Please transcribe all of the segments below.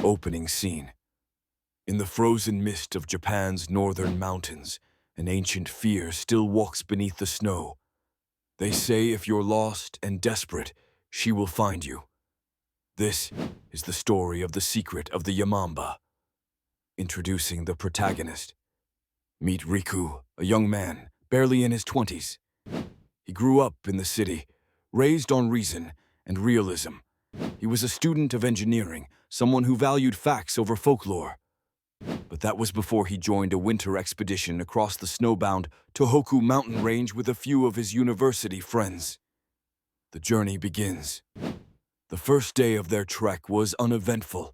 Opening scene. In the frozen mist of Japan's northern mountains, an ancient fear still walks beneath the snow. They say if you're lost and desperate, she will find you. This is the story of the secret of the Yamamba. Introducing the protagonist. Meet Riku, a young man, barely in his 20s. He grew up in the city, raised on reason and realism. He was a student of engineering, someone who valued facts over folklore. But that was before he joined a winter expedition across the snowbound Tohoku mountain range with a few of his university friends. The journey begins. The first day of their trek was uneventful,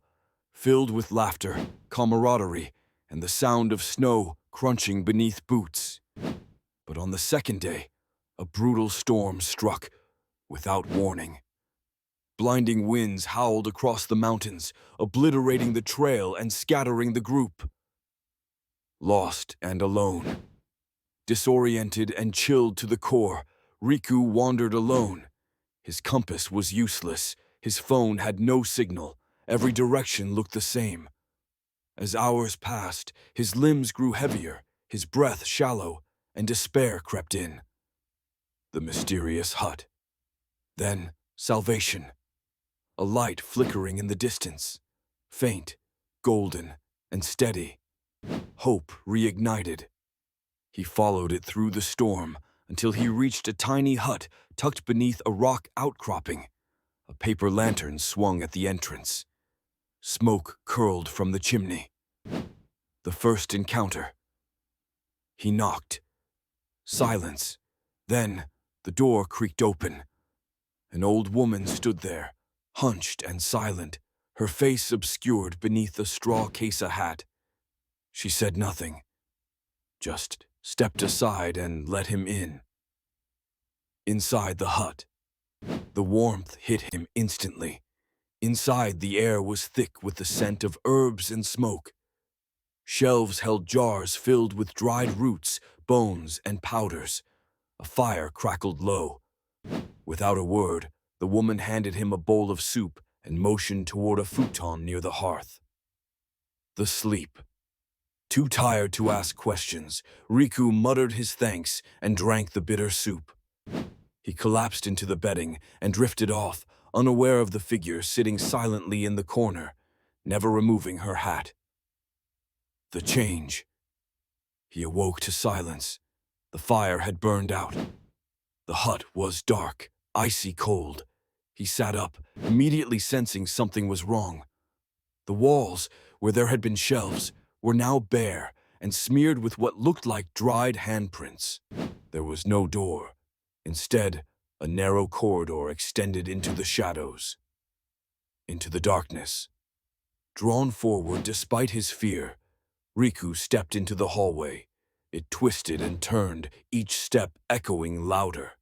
filled with laughter, camaraderie, and the sound of snow crunching beneath boots. But on the second day, a brutal storm struck without warning. Blinding winds howled across the mountains, obliterating the trail and scattering the group. Lost and alone, disoriented and chilled to the core, Riku wandered alone. His compass was useless, his phone had no signal, every direction looked the same. As hours passed, his limbs grew heavier, his breath shallow, and despair crept in. The mysterious hut. Then, salvation. A light flickering in the distance, faint, golden, and steady. Hope reignited. He followed it through the storm until he reached a tiny hut tucked beneath a rock outcropping. A paper lantern swung at the entrance. Smoke curled from the chimney. The first encounter. He knocked. Silence. Then, the door creaked open. An old woman stood there, hunched and silent, her face obscured beneath a straw casa hat. She said nothing, just stepped aside and let him in. Inside the hut, the warmth hit him instantly. Inside, the air was thick with the scent of herbs and smoke. Shelves held jars filled with dried roots, bones, and powders. A fire crackled low. Without a word, the woman handed him a bowl of soup and motioned toward a futon near the hearth. The sleep. Too tired to ask questions, Riku muttered his thanks and drank the bitter soup. He collapsed into the bedding and drifted off, unaware of the figure sitting silently in the corner, never removing her hat. The change. He awoke to silence. The fire had burned out. The hut was dark, icy cold. He sat up, immediately sensing something was wrong. The walls, where there had been shelves, were now bare and smeared with what looked like dried handprints. There was no door. Instead, a narrow corridor extended into the shadows, into the darkness. Drawn forward despite his fear, Riku stepped into the hallway. It twisted and turned, each step echoing louder.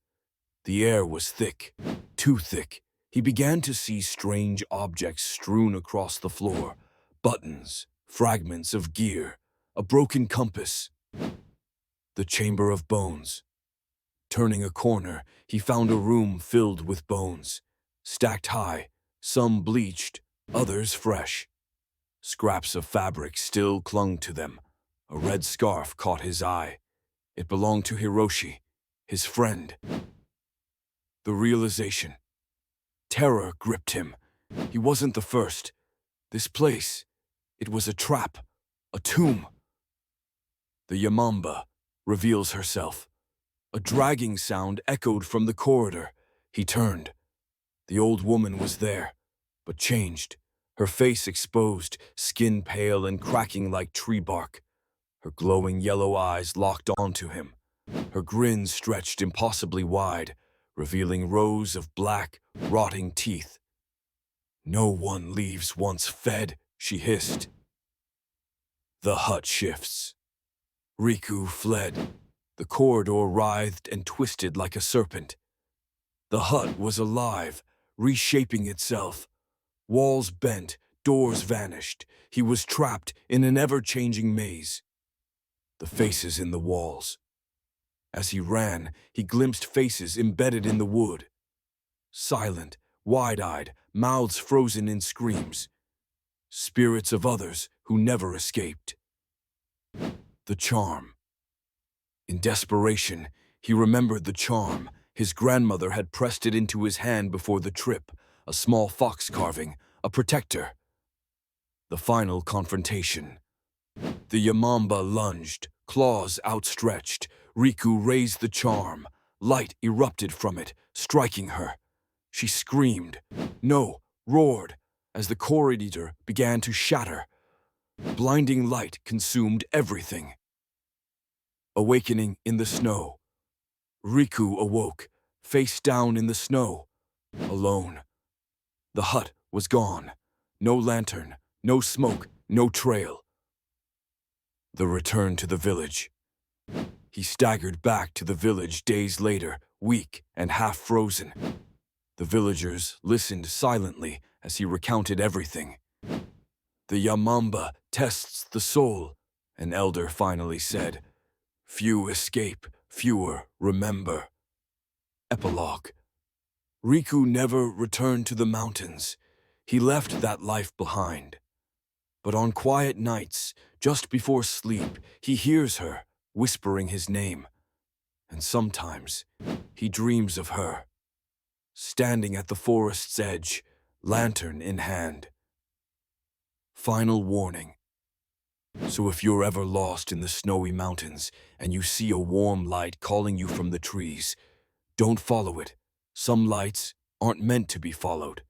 The air was thick, too thick. He began to see strange objects strewn across the floor. Buttons, fragments of gear, a broken compass. The Chamber of Bones. Turning a corner, he found a room filled with bones, stacked high, some bleached, others fresh. Scraps of fabric still clung to them. A red scarf caught his eye. It belonged to Hiroshi, his friend. The realization. Terror gripped him. He wasn't the first. This place, it was a trap, a tomb. The Yamamba reveals herself. A dragging sound echoed from the corridor. He turned. The old woman was there, but changed. Her face exposed, skin pale and cracking like tree bark. Her glowing yellow eyes locked onto him. Her grin stretched impossibly wide, revealing rows of black, rotting teeth. "No one leaves once fed," she hissed. The hut shifts. Riku fled. The corridor writhed and twisted like a serpent. The hut was alive, reshaping itself. Walls bent, doors vanished. He was trapped in an ever-changing maze. The faces in the walls. As he ran, he glimpsed faces embedded in the wood. Silent, wide-eyed, mouths frozen in screams. spirits of others who never escaped. The charm. In desperation, he remembered the charm. His grandmother had pressed it into his hand before the trip, a small fox carving, a protector. The final confrontation. The Yamamba lunged, claws outstretched. Riku raised the charm. Light erupted from it, striking her. She screamed, no, roared, as the corridor began to shatter. Blinding light consumed everything. Awakening in the snow. Riku awoke, face down in the snow, alone. The hut was gone. No lantern, no smoke, no trail. The return to the village. He staggered back to the village days later, weak and half frozen. The villagers listened silently as he recounted everything. The Yamamba tests the soul, an elder finally said. Few escape, fewer remember. Epilogue. Riku never returned to the mountains. He left that life behind. But on quiet nights, just before sleep, he hears her whispering his name. And sometimes he dreams of her, standing at the forest's edge, lantern in hand. Final warning. So if you're ever lost in the snowy mountains and you see a warm light calling you from the trees, don't follow it. Some lights aren't meant to be followed.